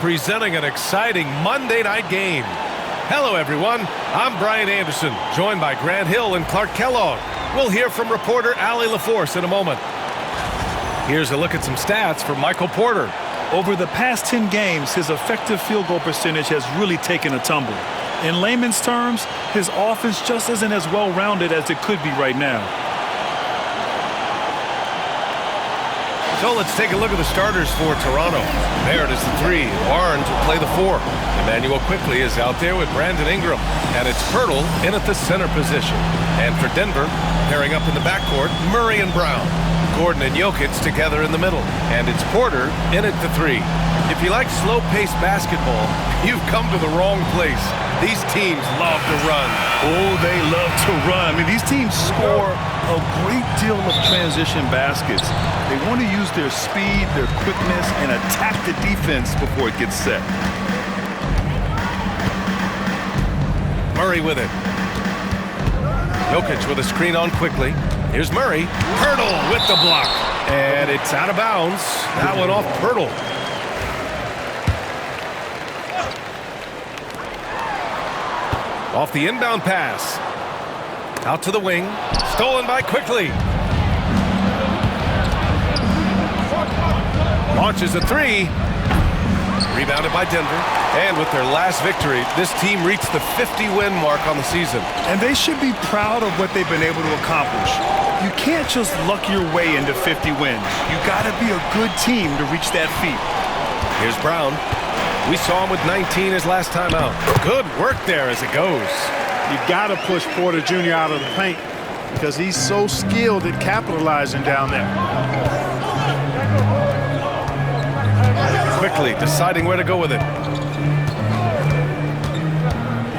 Presenting an exciting Monday night game. Hello everyone, I'm Brian Anderson, joined by Grant Hill and Clark Kellogg. We'll hear from reporter Allie LaForce in a moment. Here's a look at some stats for Michael Porter. Over the past 10 games, his effective field goal percentage has really taken a tumble. In layman's terms, his offense just isn't as well-rounded as it could be right now. So let's take a look at the starters for Toronto. Barrett is the 3. Barnes will play the 4. Emmanuel Quickley is out there with Brandon Ingram. And it's Poeltl in at the center position. And for Denver, pairing up in the backcourt, Murray and Brown. Gordon and Jokic together in the middle. And it's Porter in at the 3. If you like slow-paced basketball, you've come to the wrong place. These teams love to run. Oh, they love to run. I mean, these teams score a great deal of transition baskets. They want to use their speed, their quickness, and attack the defense before it gets set. Murray with it. Jokic with a screen on Quickley. Here's Murray. Poeltl with the block. And it's out of bounds. That one off Poeltl. Off the inbound pass. Out to the wing. Stolen by Quickley. Launches a 3. Rebounded by Denver. And with their last victory, this team reached the 50-win mark on the season. And they should be proud of what they've been able to accomplish. You can't just luck your way into 50 wins. You got to be a good team to reach that feat. Here's Brown. We saw him with 19 his last time out. Good work there as it goes. You got to push Porter Jr. out of the paint because he's so skilled at capitalizing down there. Quickly deciding where to go with it.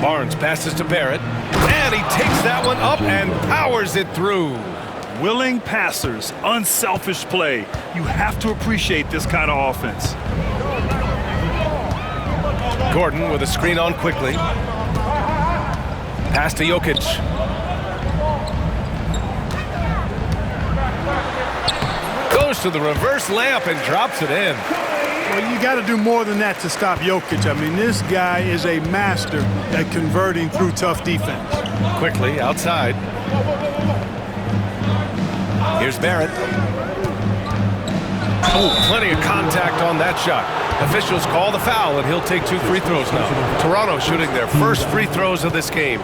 Barnes passes to Barrett. And he takes that one up and powers it through. Willing passers, unselfish play. You have to appreciate this kind of offense. Gordon with a screen on Quickley. Pass to Jokic. Goes to the reverse layup and drops it in. Well, you got to do more than that to stop Jokic. I mean, this guy is a master at converting through tough defense. Quickley outside. Here's Barrett. Oh, plenty of contact on that shot. Officials call the foul, and he'll take 2 free throws now. Toronto shooting their first free throws of this game.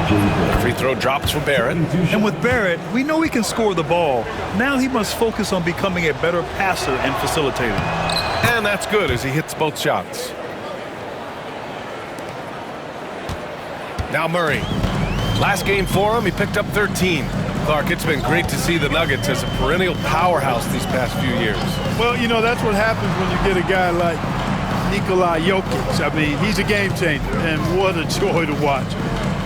The free throw drops for Barrett. And with Barrett, we know he can score the ball. Now he must focus on becoming a better passer and facilitator. And that's good as he hits both shots. Now Murray. Last game for him, he picked up 13. Clark, it's been great to see the Nuggets as a perennial powerhouse these past few years. Well, you know, that's what happens when you get a guy like Nikola Jokic. I mean, he's a game changer, and what a joy to watch.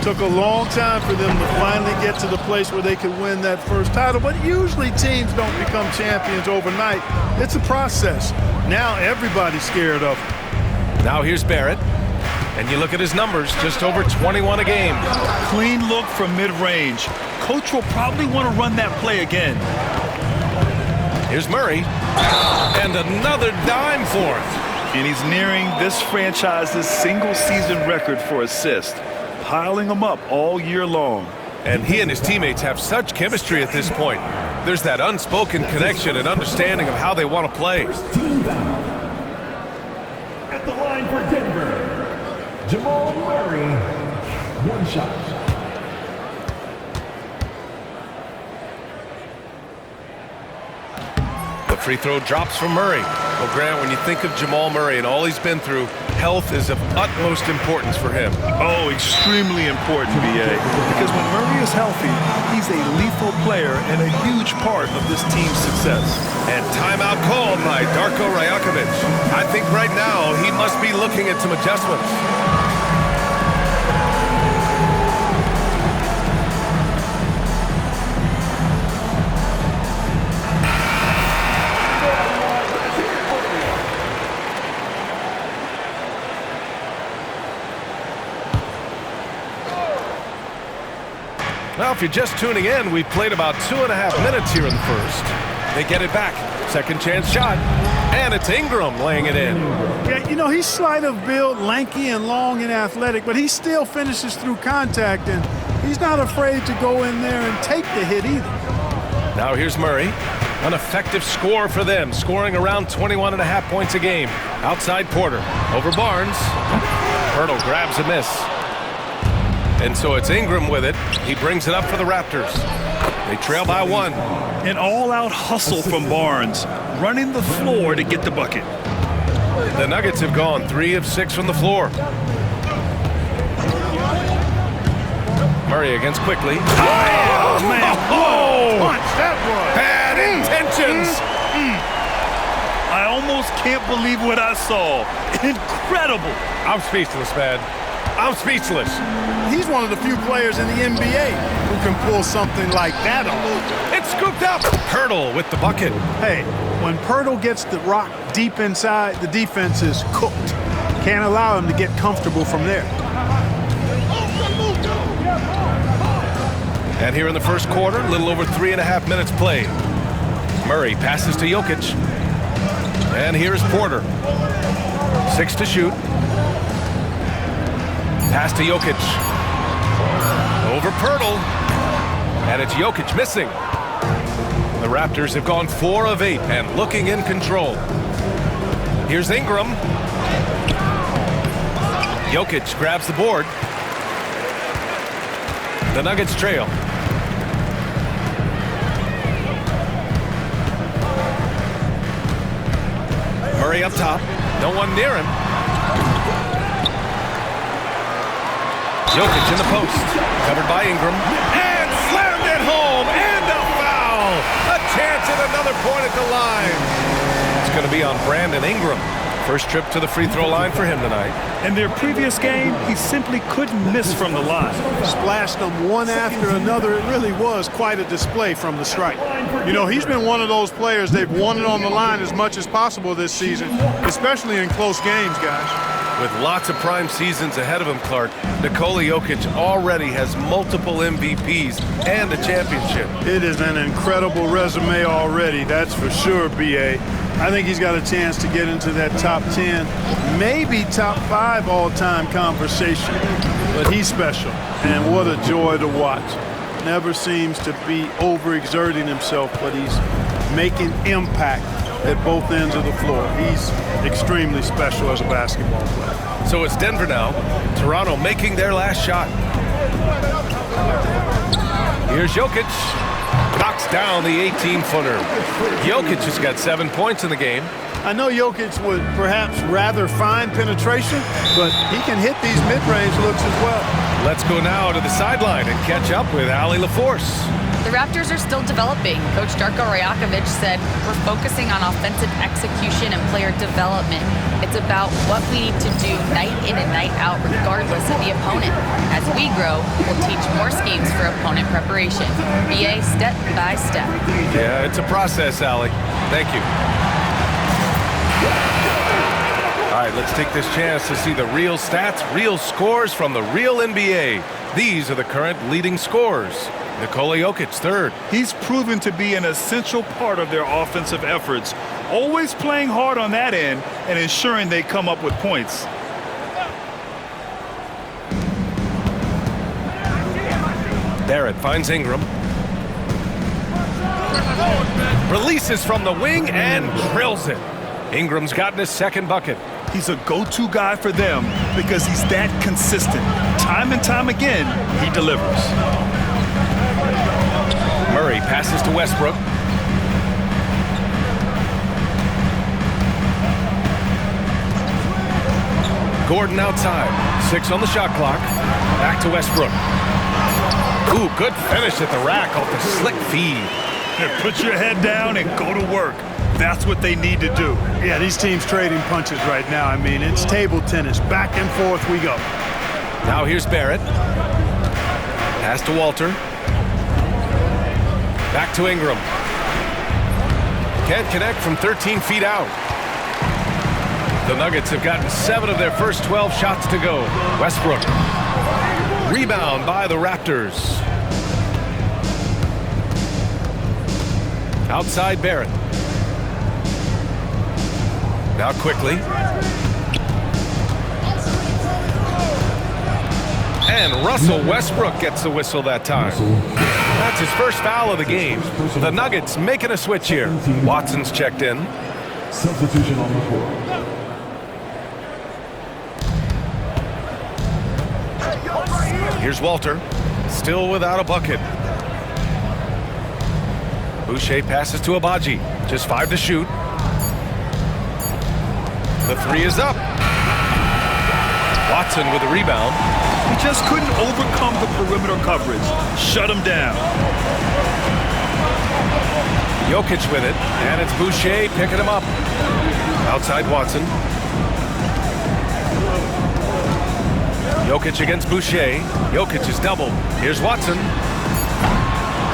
Took a long time for them to finally get to the place where they could win that first title, but usually teams don't become champions overnight. It's a process. Now everybody's scared of him. Now here's Barrett. And you look at his numbers, just over 21 a game. Clean look from mid-range. Coach will probably want to run that play again. Here's Murray. And another dime for him. And he's nearing this franchise's single-season record for assists, piling them up all year long. And he and his teammates have such chemistry at this point. There's that unspoken connection and understanding of how they want to play. At the line for Denver, Jamal Murray, 1 shot. The free throw drops from Murray. Well, Grant, when you think of Jamal Murray and all he's been through, health is of utmost importance for him. Oh, extremely important, B.A. Because when Murray is healthy, he's a lethal player and a huge part of this team's success. And timeout called by Darko Rajakovic. I think right now he must be looking at some adjustments. Well, if you're just tuning in, we've played about 2.5 minutes here in the first. They get it back. Second chance shot. And it's Ingram laying it in. Yeah, you know, he's slight of build, lanky and long and athletic, but he still finishes through contact, and he's not afraid to go in there and take the hit either. Now here's Murray. An effective score for them, scoring around 21.5 points a game. Outside Porter. Over Barnes. Pirtle grabs a miss. And so it's Ingram with it. He brings it up for the Raptors. They trail by 1. An all-out hustle from Barnes, running the floor to get the bucket. The Nuggets have gone 3 of 6 from the floor. Murray against Quickly. Oh, man. Oh! Punch, that was. Bad intentions. I almost can't believe what I saw. Incredible. I'm speechless, man. I'm speechless. He's one of the few players in the NBA who can pull something like that off. It's scooped up. Pirtle with the bucket. Hey, when Pirtle gets the rock deep inside, the defense is cooked. Can't allow him to get comfortable from there. And here in the first quarter, a little over 3.5 minutes played. Murray passes to Jokic. And here's Porter. 6 to shoot. Pass to Jokic. Over Pirtle. And it's Jokic missing. The Raptors have gone 4 of 8 and looking in control. Here's Ingram. Jokic grabs the board. The Nuggets trail. Murray up top. No one near him. Jokic in the post. Covered by Ingram. And slammed it home. And a foul. A chance at another point at the line. It's going to be on Brandon Ingram. First trip to the free throw line for him tonight. In their previous game, he simply couldn't miss from the line. Splashed them one after another. It really was quite a display from the stripe. You know, he's been one of those players they've wanted on the line as much as possible this season, especially in close games, guys. With lots of prime seasons ahead of him, Clark, Nikola Jokic already has multiple MVPs and a championship. It is an incredible resume already, that's for sure, B.A. I think he's got a chance to get into that top 10, maybe top 5 all-time conversation. But he's special, and what a joy to watch. Never seems to be overexerting himself, but he's making impact at both ends of the floor. He's extremely special as a basketball player. So it's Denver now. Toronto making their last shot. Here's Jokic. Knocks down the 18-footer. Jokic has got 7 points in the game. I know Jokic would perhaps rather find penetration, but he can hit these mid-range looks as well. Let's go now to the sideline and catch up with Allie LaForce. The Raptors are still developing. Coach Darko Rajakovic said, "We're focusing on offensive execution and player development. It's about what we need to do night in and night out, regardless of the opponent. As we grow, we'll teach more schemes for opponent preparation. BA step by step." Yeah, it's a process, Allie. Thank you. All right, let's take this chance to see the real stats, real scores from the real NBA. These are the current leading scorers. Nikola Jokic, third. He's proven to be an essential part of their offensive efforts, always playing hard on that end and ensuring they come up with points. Barrett finds Ingram. Releases from the wing and drills it. Ingram's gotten his second bucket. He's a go-to guy for them because he's that consistent. Time and time again, he delivers. Murray passes to Westbrook. Gordon outside. 6 on the shot clock. Back to Westbrook. Ooh, good finish at the rack off the slick feed. Put your head down and go to work. That's what they need to do. Yeah, these teams trading punches right now. I mean, it's table tennis. Back and forth we go. Now here's Barrett. Pass to Walter. Back to Ingram. Can't connect from 13 feet out. The Nuggets have gotten 7 of their first 12 shots to go. Westbrook. Rebound by the Raptors. Outside Barrett. Now quickly. And Russell Westbrook gets the whistle that time. That's his first foul of the game. The Nuggets making a switch here. Watson's checked in. Substitution on the court. Here's Walter, still without a bucket. Boucher passes to Agbaji, just 5 to shoot. The 3 is up. Watson with a rebound. He just couldn't overcome the perimeter coverage. Shut him down. Jokic with it, and it's Boucher picking him up. Outside Watson. Jokic against Boucher. Jokic is doubled. Here's Watson.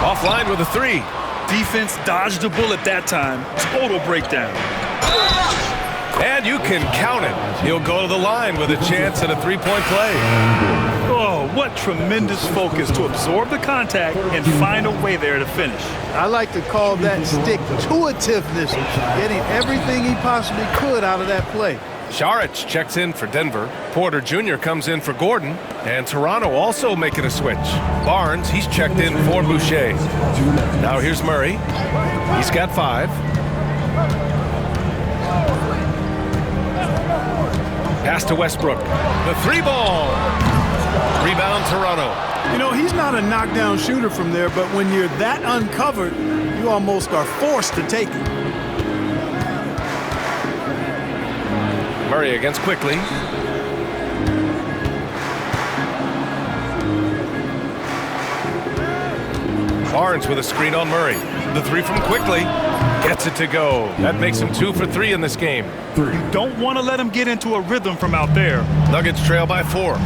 Offline with a 3. Defense dodged the bullet that time. Total breakdown. And you can count it. He'll go to the line with a chance at a 3-point play. Oh, what tremendous focus to absorb the contact and find a way there to finish. I like to call that stick-to-itiveness, getting everything he possibly could out of that play. Saric checks in for Denver. Porter Jr. comes in for Gordon. And Toronto also making a switch. Barnes, he's checked in for Boucher. Now here's Murray. He's got 5. Pass to Westbrook. The 3-ball. Rebound Toronto. You know, he's not a knockdown shooter from there, but when you're that uncovered, you almost are forced to take it. Murray against Quickly. Barnes with a screen on Murray. The 3 from Quickly. Gets it to go. That makes him 2 for 3 in this game. You don't want to let him get into a rhythm from out there. Nuggets trail by 4.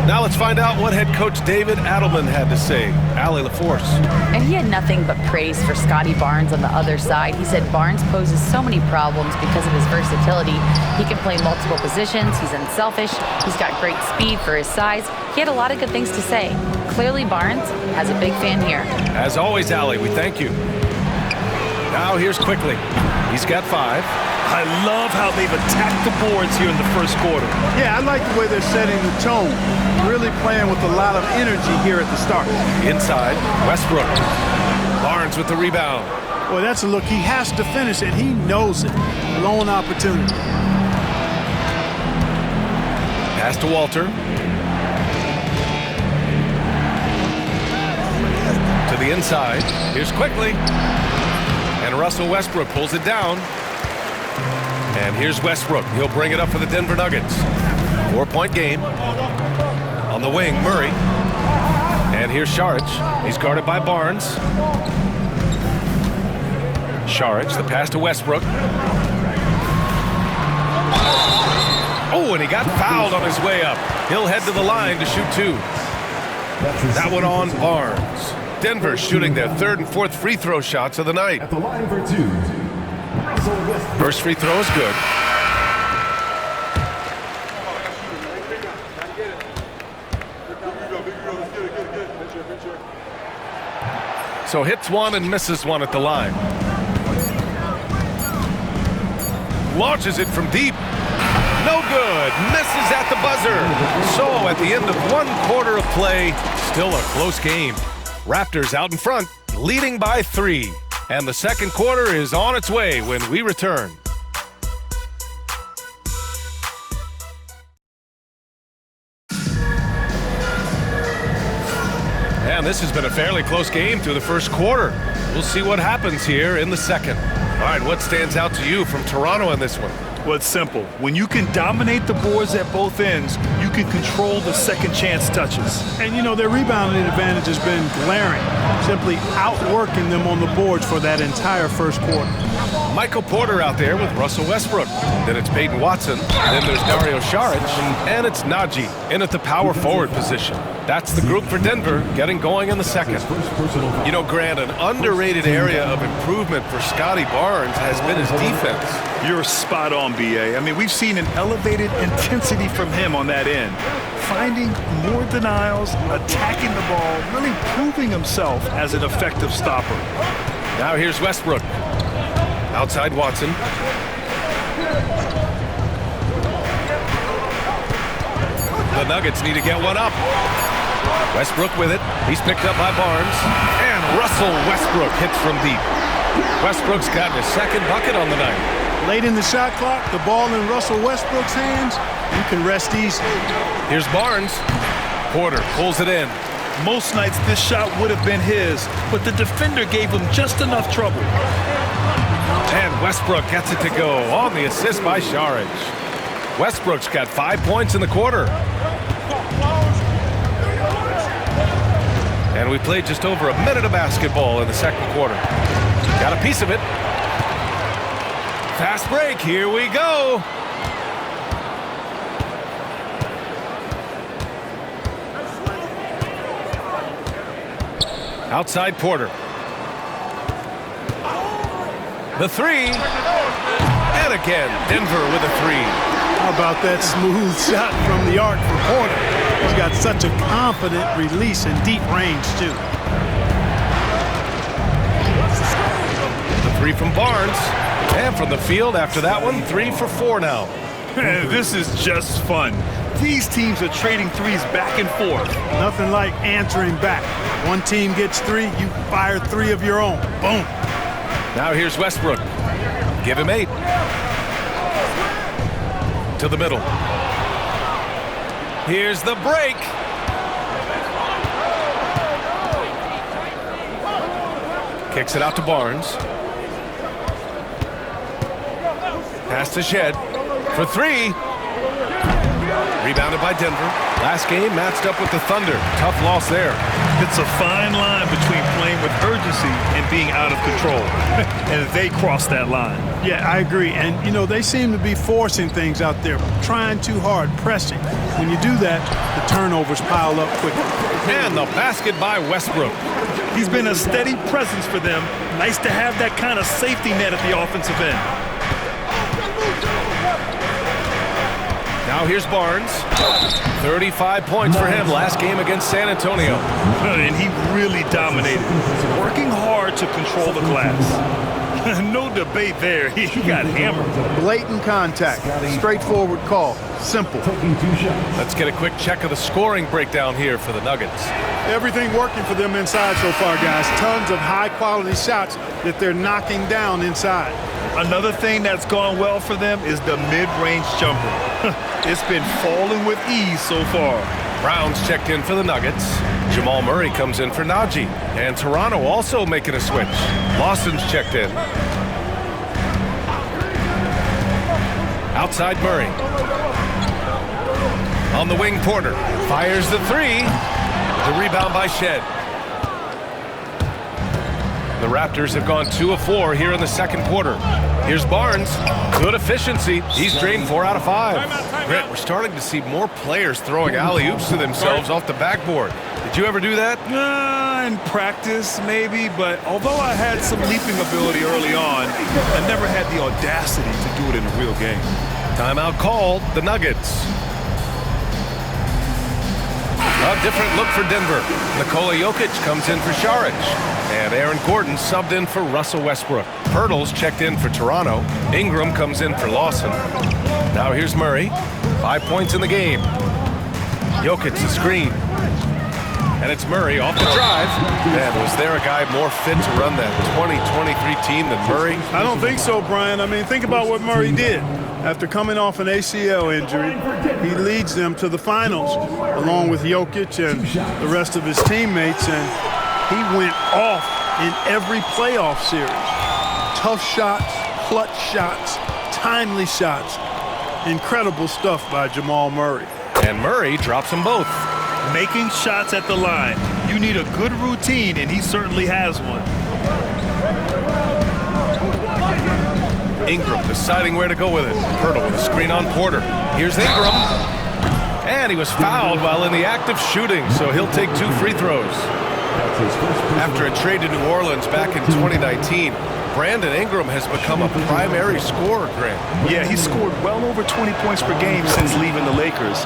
Now let's find out what head coach David Adelman had to say. Allie LaForce. And he had nothing but praise for Scotty Barnes on the other side. He said Barnes poses so many problems because of his versatility. He can play multiple positions. He's unselfish. He's got great speed for his size. He had a lot of good things to say. Clearly Barnes has a big fan here. As always, Allie, we thank you. Now here's Quickly. He's got 5. I love how they've attacked the boards here in the first quarter. Yeah, I like the way they're setting the tone. Really playing with a lot of energy here at the start. Inside, Westbrook. Barnes with the rebound. Boy, that's a look he has to finish, and he knows it. Lone opportunity. Pass to Walter. To the inside. Here's Quickly. And Russell Westbrook pulls it down. And here's Westbrook. He'll bring it up for the Denver Nuggets. 4-point game. On the wing, Murray. And here's Saric. He's guarded by Barnes. Saric, the pass to Westbrook. Oh, and he got fouled on his way up. He'll head to the line to shoot 2. That one on Barnes. Denver shooting their 3rd and 4th free throw shots of the night. At the line for 2. First free throw is good. So hits 1 and misses 1 at the line. Launches it from deep. No good. Misses at the buzzer. So at the end of 1 quarter of play, still a close game. Raptors out in front, leading by 3. And the second quarter is on its way when we return. And this has been a fairly close game through the first quarter. We'll see what happens here in the second. All right, what stands out to you from Toronto in this one? Well, it's simple. When you can dominate the boards at both ends, you can control the second chance touches. And, you know, their rebounding advantage has been glaring, simply outworking them on the boards for that entire first quarter. Michael Porter out there with Russell Westbrook. Then it's Peyton Watson. Then there's Dario Saric. And it's Naji in at the power forward position. That's the group for Denver getting going in the second. You know, Grant, an underrated area of improvement for Scotty Barnes has been his defense. You're spot on, B.A. I mean, we've seen an elevated intensity from him on that end. Finding more denials, attacking the ball, really proving himself as an effective stopper. Now here's Westbrook. Outside Watson. The Nuggets need to get one up. Westbrook with it. He's picked up by Barnes. And Russell Westbrook hits from deep. Westbrook's gotten his second bucket on the night. Late in the shot clock, the ball in Russell Westbrook's hands, you can rest easy. Here's Barnes. Porter pulls it in. Most nights this shot would have been his, but the defender gave him just enough trouble. And Westbrook gets it to go on the assist by Saric. Westbrook's got 5 points in the quarter. And we played just over a minute of basketball in the second quarter. Got a piece of it. Fast break, here we go. Outside Porter. The three. And again, Denver with a three. How about that smooth shot from the arc for Porter? He's got such a confident release in deep range, too. The three from Barnes. And from the field after that one, 3 for 4 now. This is just fun. These teams are trading threes back and forth. Nothing like answering back. One team gets 3, you fire 3 of your own. Boom. Now here's Westbrook. Give him 8. To the middle. Here's the break. Kicks it out to Barnes. Pass to Shed for 3. Rebounded by Denver. Last game matched up with the Thunder. Tough loss there. It's a fine line between playing with urgency and being out of control. And they crossed that line. Yeah, I agree. And, you know, they seem to be forcing things out there, trying too hard, pressing. When you do that, the turnovers pile up quickly. And the basket by Westbrook. He's been a steady presence for them. Nice to have that kind of safety net at the offensive end. Now here's Barnes. 35 points for him last game against San Antonio. And he really dominated, working hard to control the glass. No debate there. He got hammered. Blatant contact. Straightforward call. Simple. Let's get a quick check of the scoring breakdown here for the Nuggets. Everything working for them inside so far, guys. Tons of high-quality shots that they're knocking down inside. Another thing that's gone well for them is the mid-range jumper. It's been falling with ease so far. Brown's checked in for the Nuggets. Jamal Murray comes in for Najee. And Toronto also making a switch. Lawson's checked in. Outside Murray. On the wing, Porter. Fires the 3. The rebound by Shed. The Raptors have gone 2 of 4 here in the second quarter. Here's Barnes. Good efficiency. He's drained 4 out of 5. Grant, we're starting to see more players throwing alley-oops to themselves off the backboard. Did you ever do that? In practice, maybe, but although I had some leaping ability early on, I never had the audacity to do it in a real game. Timeout called. The Nuggets. A different look for Denver. Nikola Jokic comes in for Saric. And Aaron Gordon subbed in for Russell Westbrook. Pirtle's checked in for Toronto. Ingram comes in for Lawson. Now here's Murray. 5 points in the game. Jokic the screen. And it's Murray off the drive. Man, was there a guy more fit to run that 2023 team than Murray? I don't think so, Brian. I mean, think about what Murray did. After coming off an ACL injury, he leads them to the finals along with Jokic and the rest of his teammates, and he went off in every playoff series. Tough shots, clutch shots, timely shots. Incredible stuff by Jamal Murray. And Murray drops them both. Making shots at the line. You need a good routine, and he certainly has one. Ingram deciding where to go with it. Pirtle with a screen on Porter. Here's Ingram. And he was fouled while in the act of shooting, so he'll take 2 free throws. After a trade to New Orleans back in 2019, Brandon Ingram has become a primary scorer, Grant. Yeah, he scored well over 20 points per game since leaving the Lakers.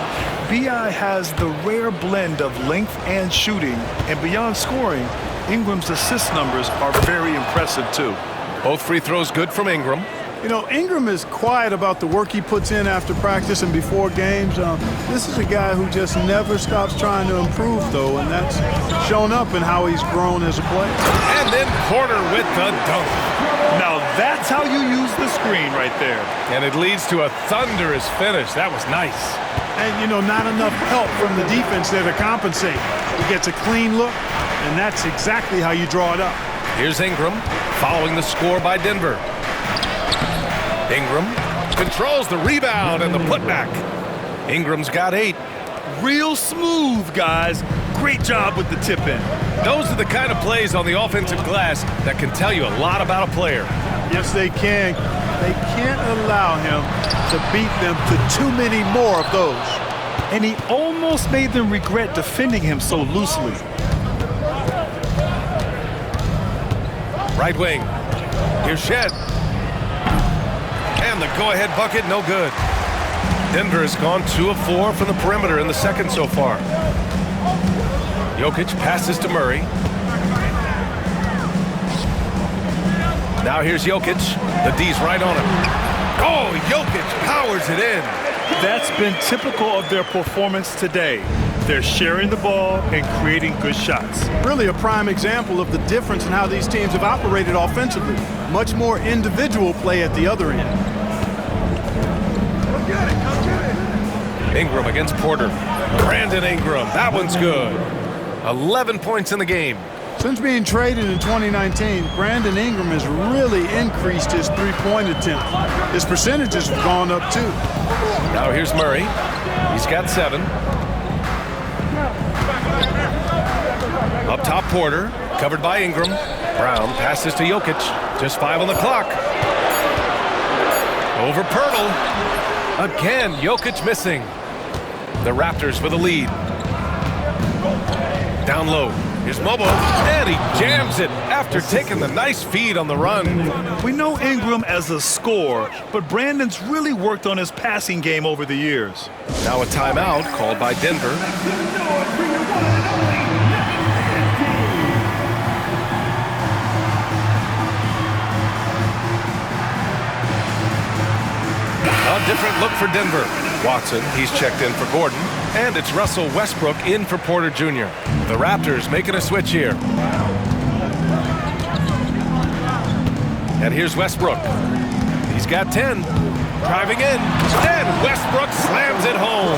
B.I. has the rare blend of length and shooting, and beyond scoring, Ingram's assist numbers are very impressive too. Both free throws good from Ingram. You know, Ingram is quiet about the work he puts in after practice and before games. This is a guy who just never stops trying to improve, though, and that's shown up in how he's grown as a player. And then Porter with the dunk. Now that's how you use the screen right there. And it leads to a thunderous finish. That was nice. And, you know, not enough help from the defense there to compensate. He gets a clean look, and that's exactly how you draw it up. Here's Ingram following the score by Denver. Ingram controls the rebound and the putback. Ingram's got 8. Real smooth, guys. Great job with the tip-in. Those are the kind of plays on the offensive glass that can tell you a lot about a player. Yes, they can. They can't allow him to beat them to too many more of those. And he almost made them regret defending him so loosely. Right wing. Here's Shed. And the go-ahead bucket, no good. Denver has gone 2 of 4 from the perimeter in the second so far. Jokic passes to Murray. Now here's Jokic. The D's right on him. Oh, Jokic powers it in. That's been typical of their performance today. They're sharing the ball and creating good shots. Really a prime example of the difference in how these teams have operated offensively. Much more individual play at the other end. Ingram against Porter. Brandon Ingram. That one's good. 11 points in the game. Since being traded in 2019, Brandon Ingram has really increased his three-point attempt. His percentages have gone up too. Now here's Murray. He's got 7. Up top, Porter. Covered by Ingram. Brown passes to Jokic. Just 5 on the clock. Over Pirtle. Again, Jokic missing. The Raptors with a lead. Down low. Here's Mobo. And he jams it after taking the nice feed on the run. We know Ingram as a scorer, but Brandon's really worked on his passing game over the years. Now a timeout called by Denver. A different look for Denver. Watson, he's checked in for Gordon. And it's Russell Westbrook in for Porter Jr. The Raptors making a switch here. And here's Westbrook. He's got 10. Driving in. And Westbrook slams it home.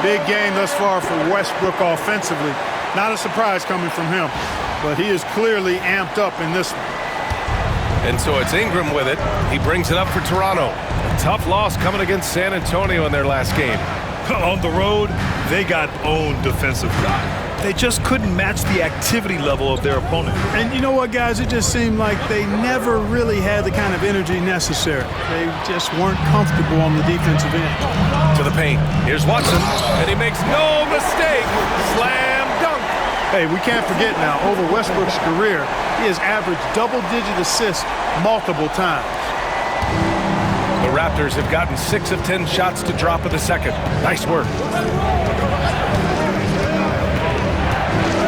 Big game thus far for Westbrook offensively. Not a surprise coming from him, but he is clearly amped up in this one. And so it's Ingram with it. He brings it up for Toronto. A tough loss coming against San Antonio in their last game. On the road, they got owned defensively. They just couldn't match the activity level of their opponent. And you know what, guys? It just seemed like they never really had the kind of energy necessary. They just weren't comfortable on the defensive end. To the paint. Here's Watson, and he makes no mistake. Slam dunk. Hey, we can't forget now, over Westbrook's career, he has averaged double-digit assists multiple times. The Raptors have gotten 6 of 10 shots to drop in the second. Nice work.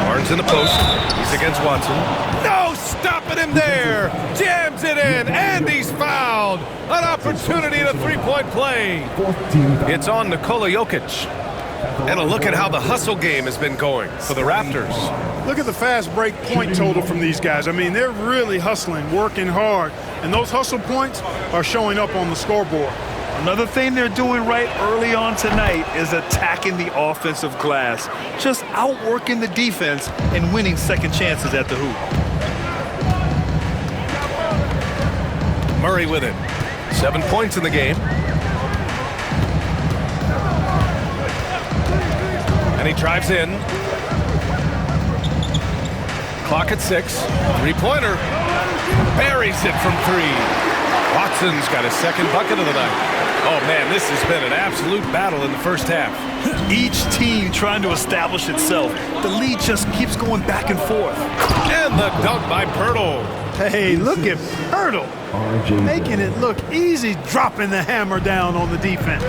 Barnes in the post. He's against Watson. No stopping him there. Jams it in, and he's fouled. An opportunity at a three-point play. It's on Nikola Jokic. And a look at how the hustle game has been going for the Raptors. Look at the fast break point total from these guys. I mean, they're really hustling, working hard, and those hustle points are showing up on the scoreboard. Another thing they're doing right early on tonight is attacking the offensive glass, just outworking the defense and winning second chances at the hoop. Murray with it. 7 points in the game. And he drives in. Clock at 6. Three-pointer. Buries it from 3. Watson's got his second bucket of the night. Oh, man, this has been an absolute battle in the first half. Each team trying to establish itself. The lead just keeps going back and forth. And the dunk by Pirtle. Hey, look at Pirtle. Making it look easy, dropping the hammer down on the defense.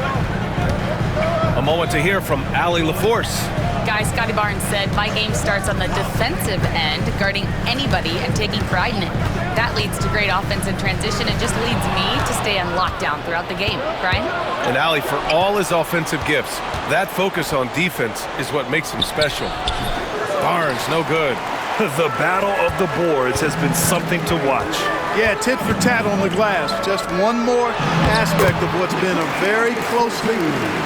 A moment to hear from Allie LaForce. Guys, Scotty Barnes said, my game starts on the defensive end, guarding anybody and taking pride in it. That leads to great offense in transition and just leads me to stay on lockdown throughout the game. Brian? And Allie, for all his offensive gifts, that focus on defense is what makes him special. Barnes, no good. The battle of the boards has been something to watch. Yeah, tit for tat on the glass. Just one more aspect of what's been a very closely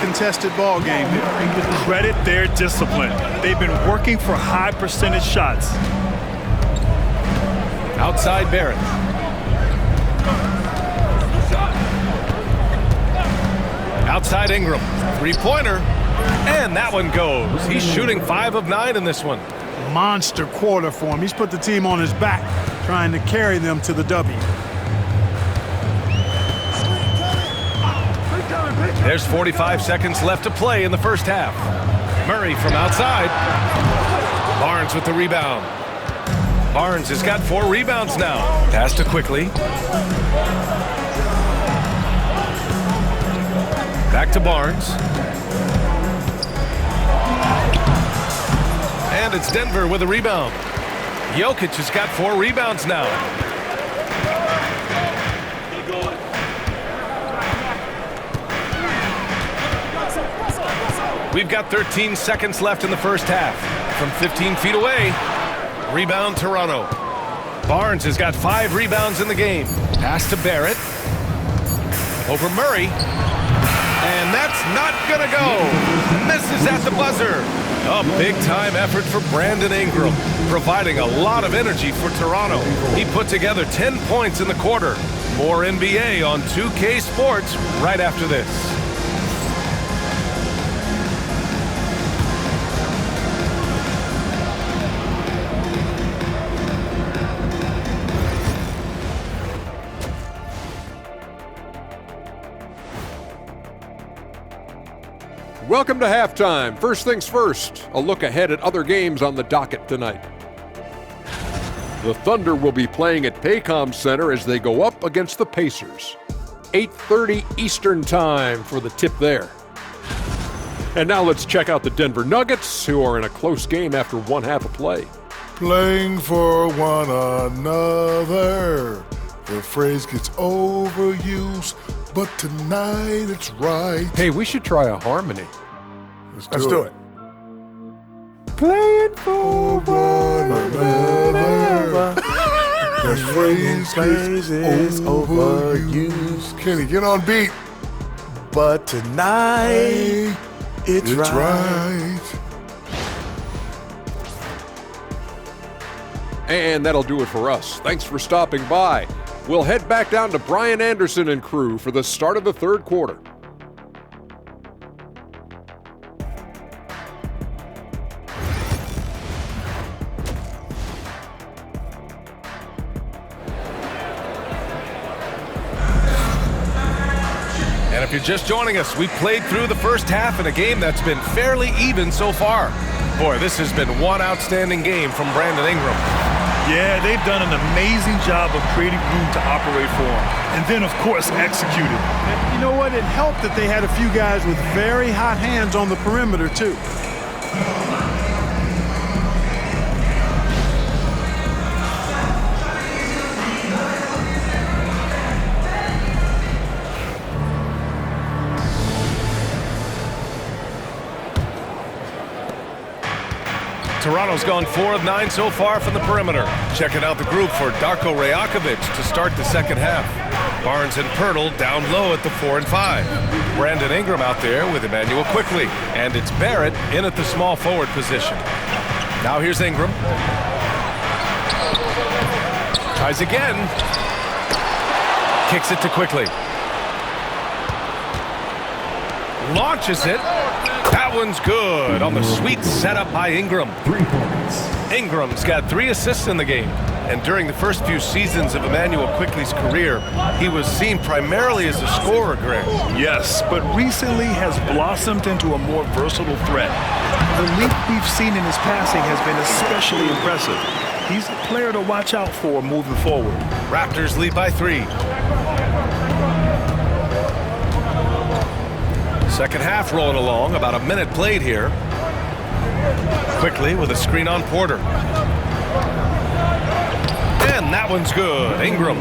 contested ball game here. Credit their discipline. They've been working for high percentage shots. Outside Barrett. Outside Ingram. Three-pointer. And that one goes. He's shooting 5 of 9 in this one. Monster quarter for him. He's put the team on his back, trying to carry them to the W. There's 45 seconds left to play in the first half. Murray from outside. Barnes with the rebound. Barnes has got 4 rebounds now. Pass to Quickly. Back to Barnes. And it's Denver with a rebound. Jokic has got 4 rebounds now. We've got 13 seconds left in the first half. From 15 feet away, rebound Toronto. Barnes has got 5 rebounds in the game. Pass to Barrett. Over Murray. And that's not gonna go. Misses at the buzzer. A big-time effort for Brandon Ingram, providing a lot of energy for Toronto. He put together 10 points in the quarter. More NBA on 2K Sports right after this. Welcome to halftime. First things first, a look ahead at other games on the docket tonight. The Thunder will be playing at Paycom Center as they go up against the Pacers. 8:30 Eastern time for the tip there. And now let's check out the Denver Nuggets, who are in a close game after one half of play. Playing for one another. The phrase gets overused, but tonight it's right. Hey, we should try a harmony. Let's do it. Playing for one another. The phrase gets overused. Kenny, get on beat. But tonight it's right. And that'll do it for us. Thanks for stopping by. We'll head back down to Brian Anderson and crew for the start of the third quarter. And if you're just joining us, we played through the first half in a game that's been fairly even so far. Boy, this has been one outstanding game from Brandon Ingram. Yeah, they've done an amazing job of creating room to operate for him. And then, of course, executed. And you know what? It helped that they had a few guys with very hot hands on the perimeter, too. Toronto's gone 4 of 9 so far from the perimeter. Checking out the group for Darko Rajakovic to start the second half. Barnes and Pirtle down low at the 4 and 5. Brandon Ingram out there with Immanuel Quickly. And it's Barrett in at the small forward position. Now here's Ingram. Tries again. Kicks it to Quickly. Launches it. That one's good on the sweet setup by Ingram. 3 points. Ingram's got 3 assists in the game. And during the first few seasons of Immanuel Quickly's career, he was seen primarily as a scorer, Greg. Yes, but recently has blossomed into a more versatile threat. The leap we've seen in his passing has been especially impressive. He's a player to watch out for moving forward. Raptors lead by 3. Second half rolling along, about a minute played here. Quickly with a screen on Porter. And And that one's good. Ingram.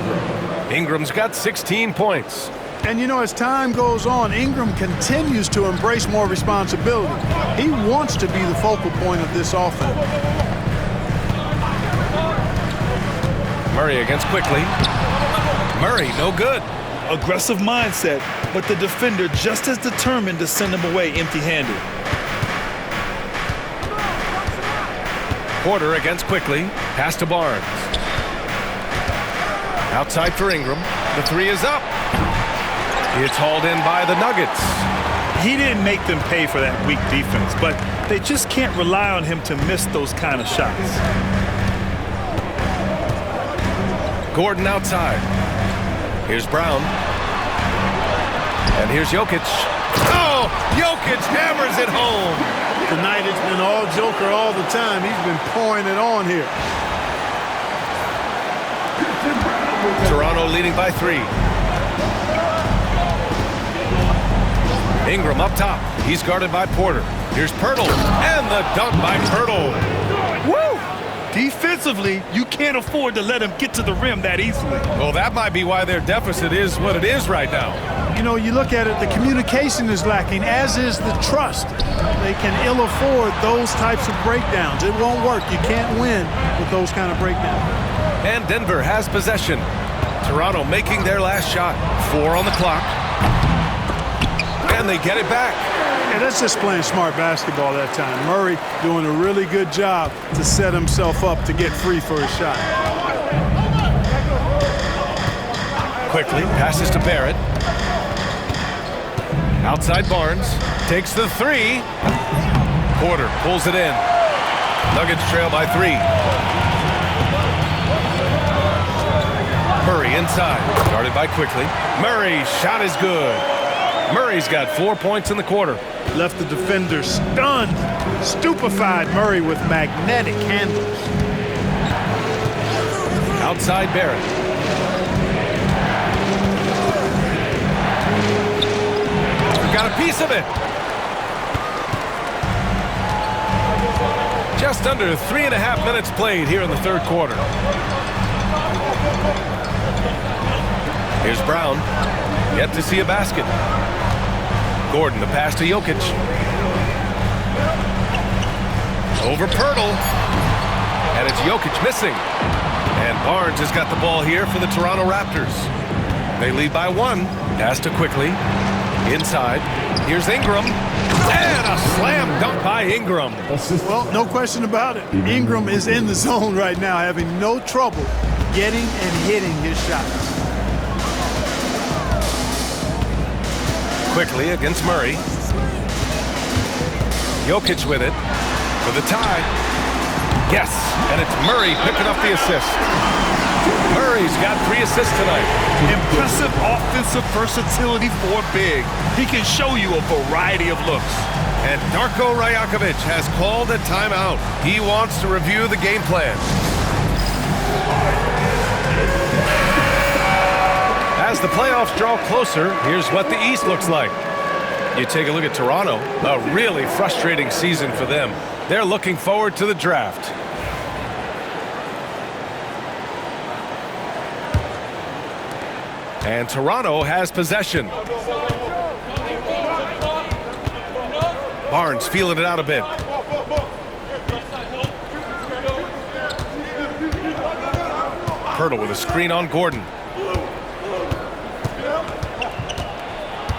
Ingram's got 16 points. And you know, as time goes on, Ingram continues to embrace more responsibility. He wants to be the focal point of this offense. Murray against Quickly. Murray, no good. Aggressive mindset, but the defender just as determined to send him away empty-handed. Porter against Quickly. Pass to Barnes. Outside for Ingram. The three is up. It's hauled in by the Nuggets. He didn't make them pay for that weak defense, but they just can't rely on him to miss those kind of shots. Gordon outside. Here's Brown. And here's Jokic. Oh, Jokic hammers it home. Tonight it's been all Joker all the time. He's been pouring it on here. Toronto leading by 3. Ingram up top. He's guarded by Porter. Here's Pirtle. And the dunk by Pirtle. Woo! Defensively, you can't afford to let him get to the rim that easily. Well, that might be why their deficit is what it is right now. You know, you look at it, the communication is lacking, as is the trust. They can ill afford those types of breakdowns. It won't work. You can't win with those kind of breakdowns. And Denver has possession. Toronto making their last shot. 4 on the clock. And they get it back. Yeah, that's just playing smart basketball that time. Murray doing a really good job to set himself up to get free for his shot. Quickly passes to Barrett. Outside Barnes. Takes the 3. Porter pulls it in. Nuggets trail by 3. Murray inside. Started by Quickly. Murray shot is good. Murray's got 4 points in the quarter. Left the defender stunned, stupefied. Murray with magnetic handles. Outside Barrett. Got a piece of it. Just under 3.5 minutes played here in the third quarter. Here's Brown. Yet to see a basket. Gordon, the pass to Jokic. Over Pirtle. And it's Jokic missing. And Barnes has got the ball here for the Toronto Raptors. They lead by 1. Pass to Quickly. Inside. Here's Ingram. And a slam dunk by Ingram. Well, no question about it. Ingram is in the zone right now, having no trouble getting and hitting his shots. Quickly against Murray. Jokic with it for the tie. Yes, and it's Murray picking up the assist. Murray's got 3 assists tonight. Impressive offensive versatility for big. He can show you a variety of looks. And Darko Rajakovic has called a timeout. He wants to review the game plan. As the playoffs draw closer, here's what the East looks like. You take a look at Toronto, a really frustrating season for them. They're looking forward to the draft. And Toronto has possession. Barnes feeling it out a bit. Pirtle with a screen on Gordon.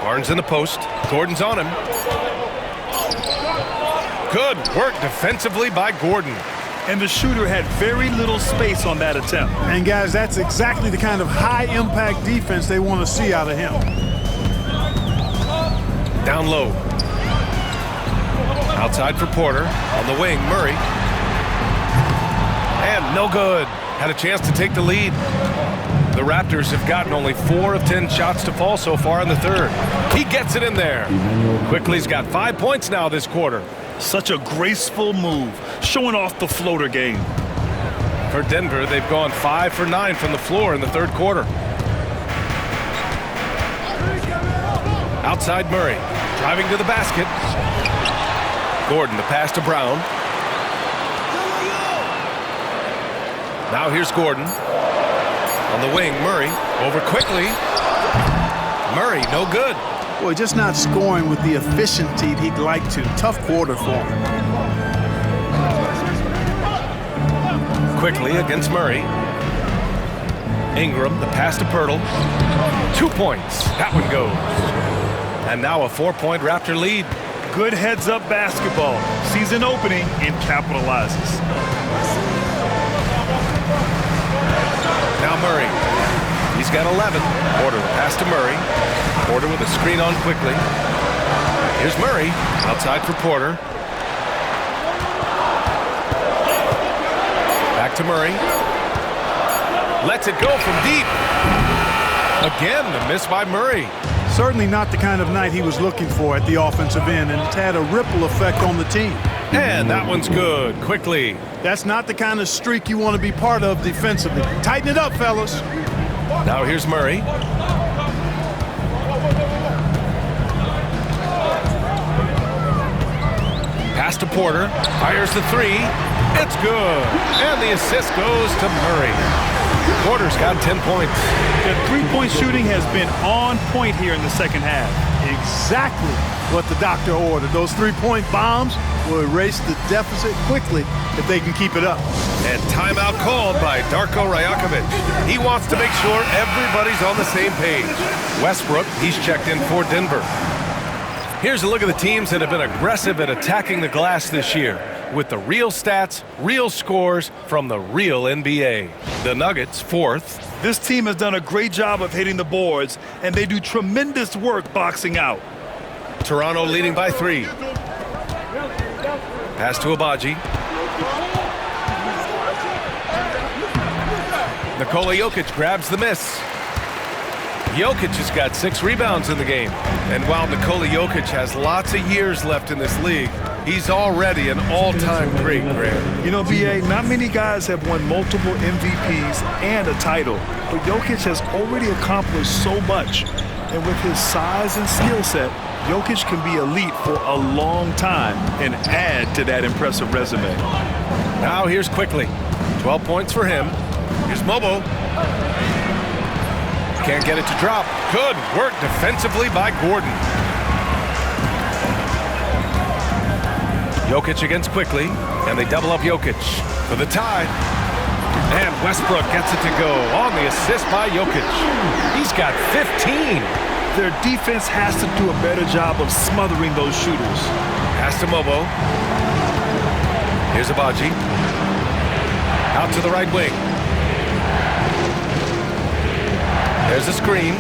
Barnes in the post. Gordon's on him. Good work defensively by Gordon. And the shooter had very little space on that attempt. And guys, that's exactly the kind of high-impact defense they want to see out of him. Down low. Outside for Porter. On the wing, Murray. And no good. Had a chance to take the lead. The Raptors have gotten only 4 of 10 shots to fall so far in the third. He gets it in there. Quickly's got 5 points now this quarter. Such a graceful move, showing off the floater game. For Denver, they've gone 5 for 9 from the floor in the third quarter. Outside Murray, driving to the basket. Gordon, the pass to Brown. Now here's Gordon. On the wing, Murray over quickly. Murray, no good. Boy, just not scoring with the efficiency he'd like to. Tough quarter for him. Quickly against Murray. Ingram, the pass to Pirtle. 2 points. That one goes. And now a 4-point Raptor lead. Good heads-up basketball. Sees an opening and capitalizes. Now Murray. He's got 11. Porter, pass to Murray. Porter with a screen on quickly. Here's Murray. Outside for Porter. Back to Murray. Lets it go from deep. Again, the miss by Murray. Certainly not the kind of night he was looking for at the offensive end, and it's had a ripple effect on the team. And that one's good. Quickly. That's not the kind of streak you want to be part of defensively. Tighten it up, fellas. Now here's Murray. Pass to Porter. Fires the three. It's good. And the assist goes to Murray. Porter's got 10 points. The three-point shooting has been on point here in the second half. Exactly what the doctor ordered. Those three-point bombs will erase the deficit quickly if they can keep it up. And timeout called by Darko Rajakovic. He wants to make sure everybody's on the same page. Westbrook, he's checked in for Denver. Here's a look at the teams that have been aggressive at attacking the glass this year, with the real stats, real scores from the real NBA. The Nuggets, 4th. This team has done a great job of hitting the boards, and they do tremendous work boxing out. Toronto leading by 3. Pass to Agbaji. Nikola Jokic grabs the miss. Jokic has got 6 rebounds in the game. And while Nikola Jokic has lots of years left in this league, he's already an all-time great, Grant. You know, B.A., not many guys have won multiple MVPs and a title, but Jokic has already accomplished so much. And with his size and skill set, Jokic can be elite for a long time and add to that impressive resume. Now here's Quickly. 12 points for him. Here's Mobo. Can't get it to drop. Good work defensively by Gordon. Jokic against Quickly, and they double up Jokic for the tie. And Westbrook gets it to go on the assist by Jokic. He's got 15. Their defense has to do a better job of smothering those shooters. Pass to Mobo. Here's Agbaji. Out to the right wing. There's a screen.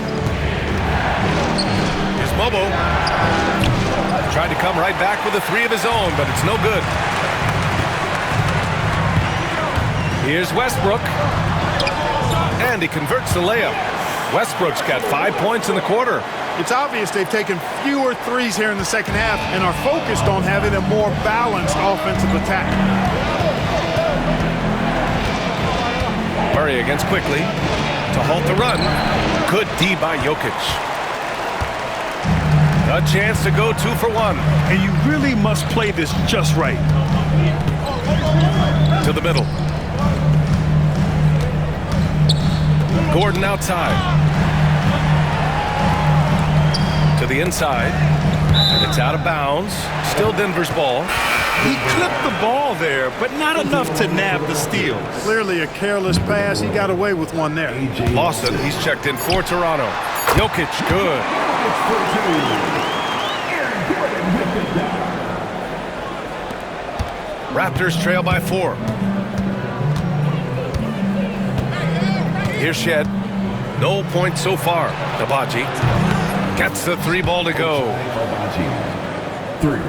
Here's Mobo. Tried to come right back with a 3 of his own, but it's no good. Here's Westbrook. And he converts the layup. Westbrook's got 5 points in the quarter. It's obvious they've taken fewer threes here in the second half and are focused on having a more balanced offensive attack. Murray against Quickly to halt the run. Good D by Jokic. A chance to go 2 for 1. And you really must play this just right. To the middle. Gordon outside. To the inside. And it's out of bounds. Still Denver's ball. He clipped the ball there, but not enough to nab the steal. Clearly a careless pass. He got away with one there. Lawson, he's checked in for Toronto. Jokic, good. Raptors trail by 4. Here's Shed. No points so far. Agbaji gets the 3 ball to go. 3.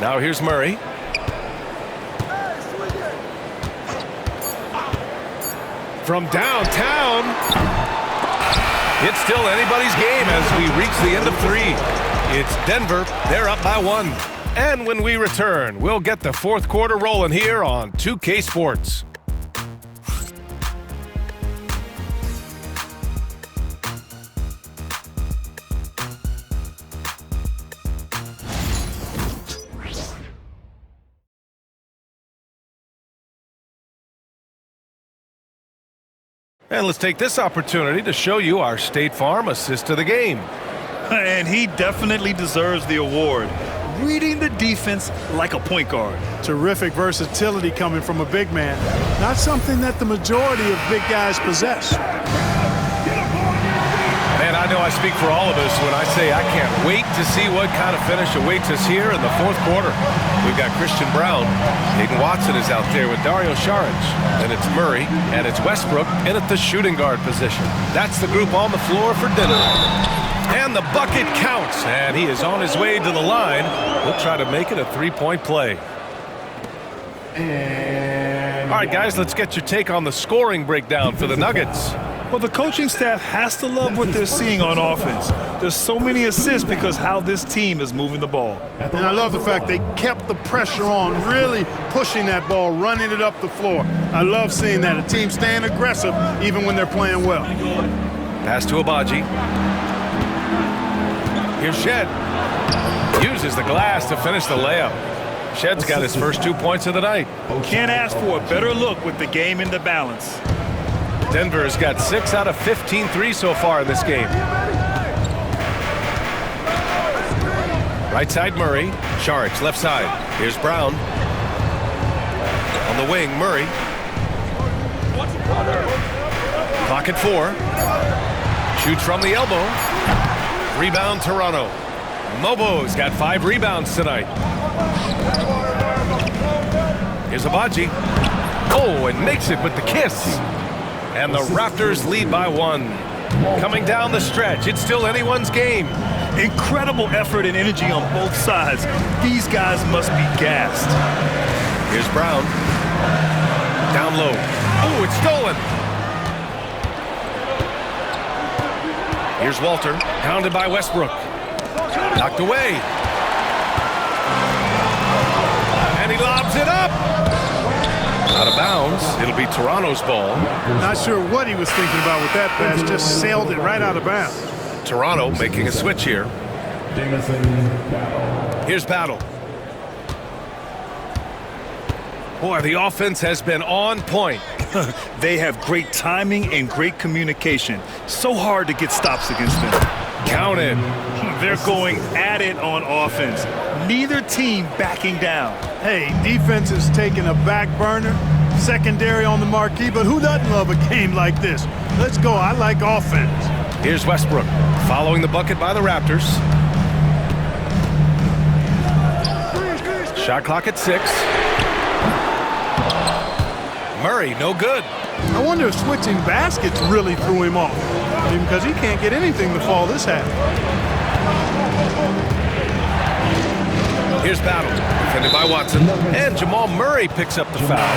Now here's Murray. From downtown. It's still anybody's game as we reach the end of 3. It's Denver. They're up by 1. And when we return, we'll get the 4th quarter rolling here on 2K Sports. And let's take this opportunity to show you our State Farm assist of the game. And he definitely deserves the award. Reading the defense like a point guard. Terrific versatility coming from a big man. Not something that the majority of big guys possess. Man, I know I speak for all of us when I say I can't wait to see what kind of finish awaits us here in the fourth quarter. We've got Christian Brown. Hayden Watson is out there with Dario Saric. Then it's Murray, and it's Westbrook in at the shooting guard position. That's the group on the floor for Denver. And the bucket counts, and he is on his way to the line. He'll try to make it a three-point play. All right, guys, let's get your take on the scoring breakdown for the Nuggets. Well, the coaching staff has to love what they're seeing on offense. There's so many assists because how this team is moving the ball. And I love the fact they kept the pressure on, really pushing that ball, running it up the floor. I love seeing that. A team staying aggressive even when they're playing well. Pass to Agbaji. Here's Shed. Uses the glass to finish the layup. Shed's got his first 2 points of the night. Can't ask for a better look with the game in the balance. Denver has got 6 out of 15 threes so far in this game. Right side, Murray. Saric, left side. Here's Brown. On the wing, Murray. Clock at 4. Shoots from the elbow. Rebound, Toronto. Mobo's got 5 rebounds tonight. Here's Agbaji. Oh, and makes it with the kiss. And the Raptors lead by 1. Coming down the stretch, it's still anyone's game. Incredible effort and energy on both sides. These guys must be gassed. Here's Brown. Down low. Oh, it's stolen. Here's Walter, pounded by Westbrook. Knocked away. And he lobs it up. Out of bounds. It'll be Toronto's ball. Not sure what he was thinking about with that pass. Just sailed it right out of bounds. Toronto making a switch here. Here's Battle. Boy, the offense has been on point. They have great timing and great communication. So hard to get stops against them. Counted. They're going at it on offense. Neither team backing down. Hey, defense is taking a back burner, secondary on the marquee, but who doesn't love a game like this? Let's go. I like offense. Here's Westbrook, following the bucket by the Raptors. Shot clock at 6. Murray, no good. I wonder if switching baskets really threw him off. Because he can't get anything to fall this half. Here's Battle, defended by Watson. And Jamal Murray picks up the foul.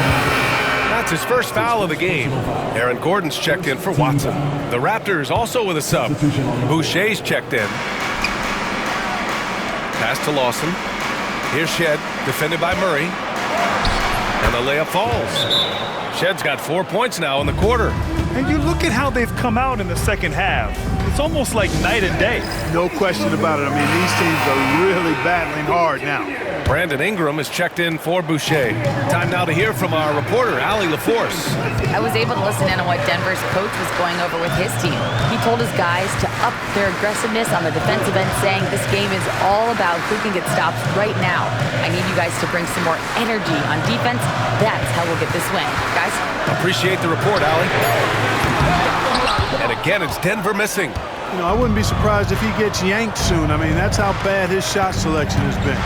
That's his first foul of the game. Aaron Gordon's checked in for Watson. The Raptors also with a sub. Boucher's checked in. Pass to Lawson. Here's Shed, defended by Murray. And the layup falls. Shed's got 4 points now in the quarter. And you look at how they've come out in the second half. It's almost like night and day. No question about it. I mean, these teams are really battling hard now. Brandon Ingram is checked in for Boucher. Time now to hear from our reporter, Allie LaForce. I was able to listen in on what Denver's coach was going over with his team. He told his guys to up their aggressiveness on the defensive end, saying this game is all about who can get stops right now. I need you guys to bring some more energy on defense. That's how we'll get this win. Guys? Appreciate the report, Allie. And again, it's Denver missing. You know, I wouldn't be surprised if he gets yanked soon. I mean, that's how bad his shot selection has been.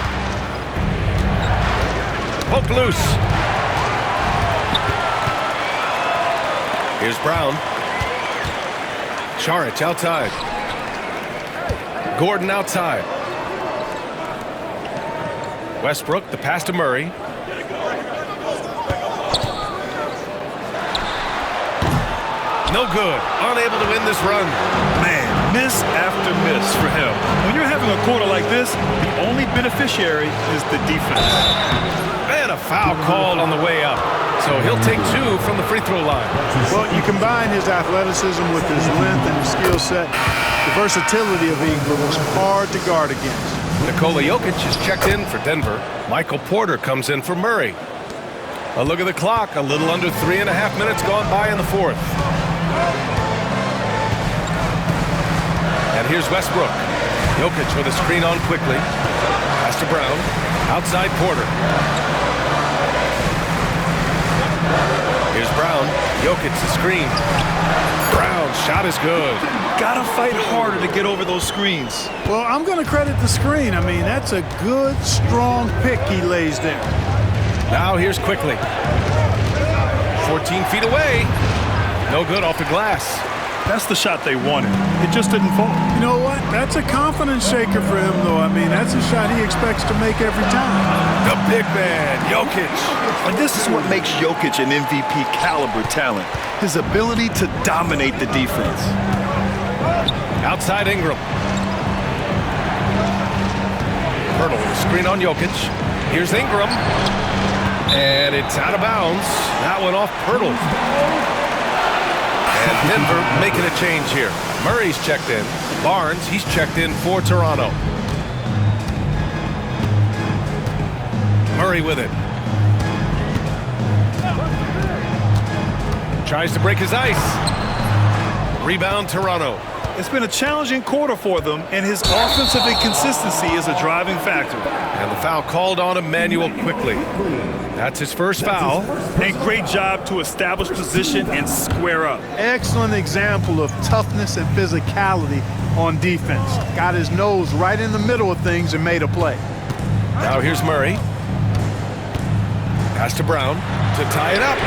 Poke loose. Here's Brown. Saric outside. Gordon outside. Westbrook, the pass to Murray. No good. Unable to win this run. Man, miss after miss for him. When you're having a quarter like this, the only beneficiary is the defense. And a foul called on the way up. So he'll take 2 from the free throw line. Well, you combine his athleticism with his length and his skill set. The versatility of Ingram was hard to guard against. Nikola Jokic is checked in for Denver. Michael Porter comes in for Murray. A look at the clock. A little under 3.5 minutes gone by in the fourth. And here's Westbrook. Jokic with a screen on quickly. Pass to Brown. Outside Porter. Here's Brown. Jokic the screen. Brown shot is good. Gotta fight harder to get over those screens. Well, I'm going to credit the screen. I mean, that's a good, strong pick he lays there. Now here's quickly. 14 feet away. No good off the glass. That's the shot they wanted. It just didn't fall. You know what? That's a confidence shaker for him, though. I mean, that's a shot he expects to make every time. The big man, Jokic. And this is what makes Jokic an MVP caliber talent. His ability to dominate the defense. Outside Ingram. Hurdle with a screen on Jokic. Here's Ingram. And it's out of bounds. That one off Pirtle. And Denver making a change here. Murray's checked in. Barnes, he's checked in for Toronto. Murray with it. Tries to break his ice. Rebound Toronto. It's been a challenging quarter for them, and his offensive inconsistency is a driving factor. And the foul called on Emmanuel quickly. That's his first foul. And great job to establish position and square up. Excellent example of toughness and physicality on defense. Got his nose right in the middle of things and made a play. Now here's Murray. Pass to Brown to tie it up.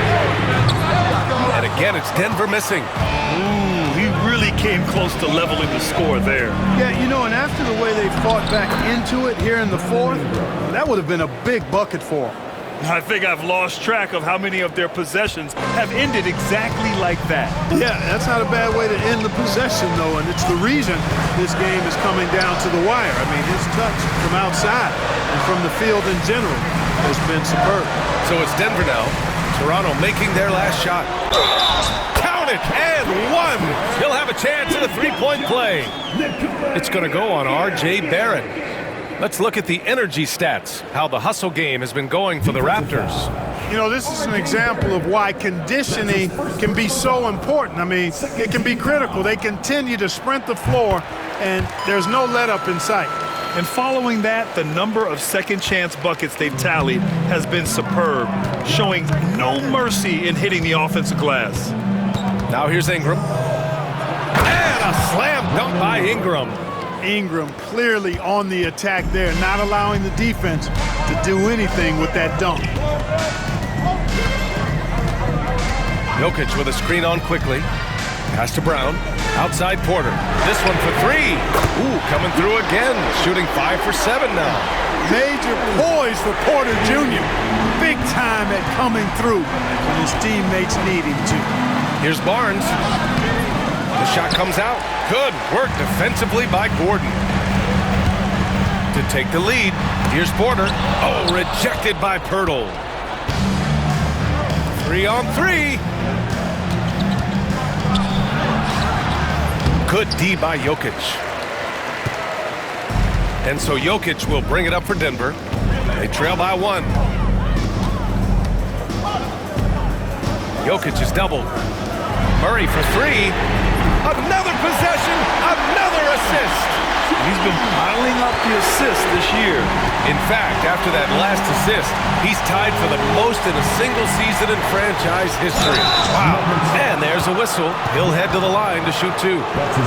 And again, it's Denver missing. Ooh, he really came close to leveling the score there. Yeah, you know, and after the way they fought back into it here in the fourth, that would have been a big bucket for them. I think I've lost track of how many of their possessions have ended exactly like that. Yeah, that's not a bad way to end the possession, though, and it's the reason this game is coming down to the wire. I mean, his touch from outside and from the field in general has been superb. So it's Denver now. Toronto making their last shot. Count it, and one. He'll have a chance at a three-point play. It's going to go on R.J. Barrett. Let's look at the energy stats, how the hustle game has been going for the Raptors. You know, this is an example of why conditioning can be so important. I mean, it can be critical. They continue to sprint the floor, and there's no let-up in sight. And following that, the number of second-chance buckets they've tallied has been superb, showing no mercy in hitting the offensive glass. Now here's Ingram. And a slam dunk by Ingram. Ingram clearly on the attack there, not allowing the defense to do anything with that dunk. Jokic with a screen on quickly. Pass to Brown. Outside Porter. This one for three. Ooh, coming through again. Shooting 5 for 7 now. Major poise for Porter Jr. Big time at coming through when his teammates need him to. Here's Barnes. The shot comes out. Good work defensively by Gordon. To take the lead, here's Porter. Oh, rejected by Pirtle. 3-on-3. Good D by Jokic. And so Jokic will bring it up for Denver. They trail by 1. Jokic is doubled. Murray for 3. Another possession, another assist. He's been piling up the assists this year. In fact, after that last assist, he's tied for the most in a single season in franchise history. Wow. And there's a whistle. He'll head to the line to shoot 2.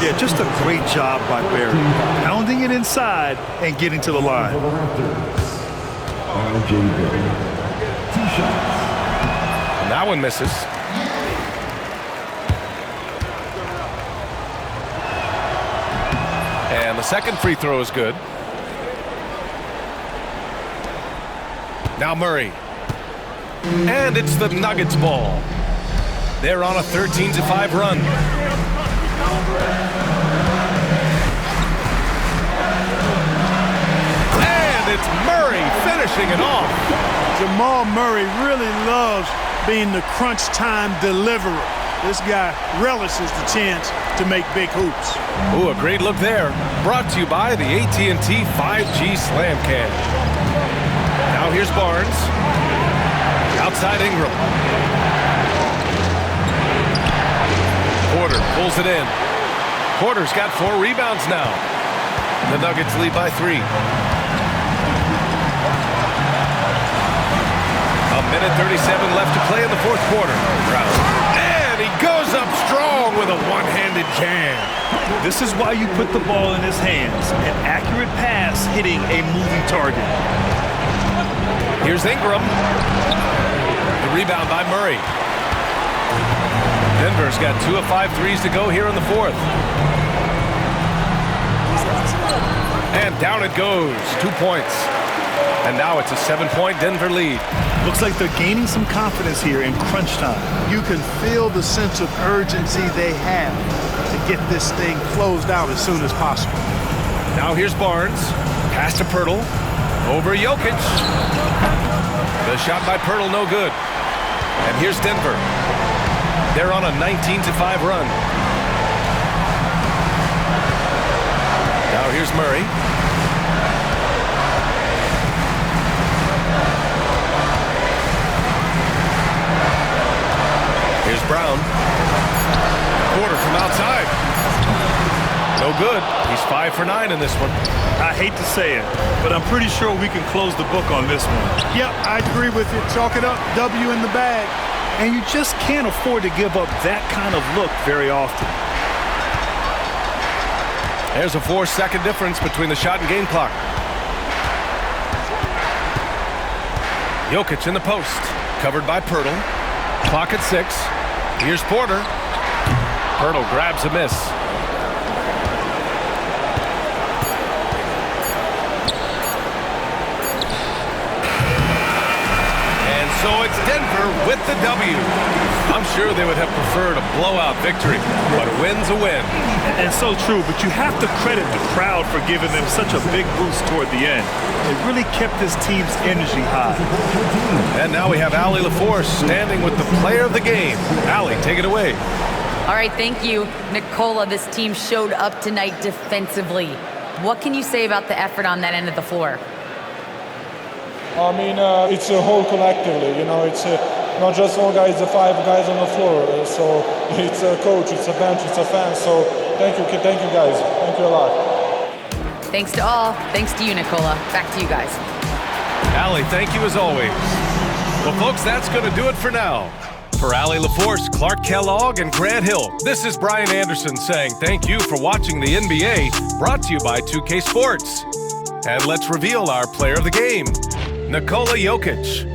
Yeah, just a great job by Barry. Pounding it inside and getting to the line. That one misses. And the second free throw is good. Now Murray. And it's the Nuggets ball. They're on a 13-5 run. And it's Murray finishing it off. Jamal Murray really loves being the crunch time deliverer. This guy relishes the chance to make big hoops. Ooh, a great look there. Brought to you by the AT&T 5G Slam Cam. Now here's Barnes. Outside Ingram. Pulls it in. Porter's got 4 rebounds now. The Nuggets lead by 3. A minute 37 left to play in the fourth quarter. Brown. And he goes up strong with a one-handed jam. This is why you put the ball in his hands. An accurate pass hitting a moving target. Here's Ingram. The rebound by Murray. Denver's got 2 of 5 threes to go here in the fourth. And down it goes. 2 points. And now it's a 7-point Denver lead. Looks like they're gaining some confidence here in crunch time. You can feel the sense of urgency they have to get this thing closed out as soon as possible. Now here's Barnes. Pass to Pirtle. Over Jokic. The shot by Pirtle, no good. And here's Denver. They're on a 19-5 run. Now here's Murray. Here's Brown. Porter from outside. No good. He's 5 for 9 in this one. I hate to say it, but I'm pretty sure we can close the book on this one. Yep, I agree with you. Chalk it up. W in the bag. And you just can't afford to give up that kind of look very often. There's a 4-second difference between the shot and game clock. Jokic in the post. Covered by Pirtle. Clock at 6. Here's Porter. Pirtle grabs a miss. And so it's Denver with the W. I'm sure they would have preferred a blowout victory, but a win's a win. And so true, but you have to credit the crowd for giving them such a big boost toward the end. It really kept this team's energy high. And now we have Allie LaForce standing with the player of the game. Allie, take it away. All right, thank you, Nicola. This team showed up tonight defensively. What can you say about the effort on that end of the floor? I mean, it's a whole collectively, you know, it's not just all guys, the 5 guys on the floor. So it's a coach, it's a bench, it's a fan. So thank you guys. Thank you a lot. Thanks to all. Thanks to you, Nicola. Back to you guys. Allie, thank you as always. Well, folks, that's going to do it for now. For Allie LaForce, Clark Kellogg, and Grant Hill, this is Brian Anderson saying thank you for watching the NBA, brought to you by 2K Sports. And let's reveal our player of the game, Nikola Jokic.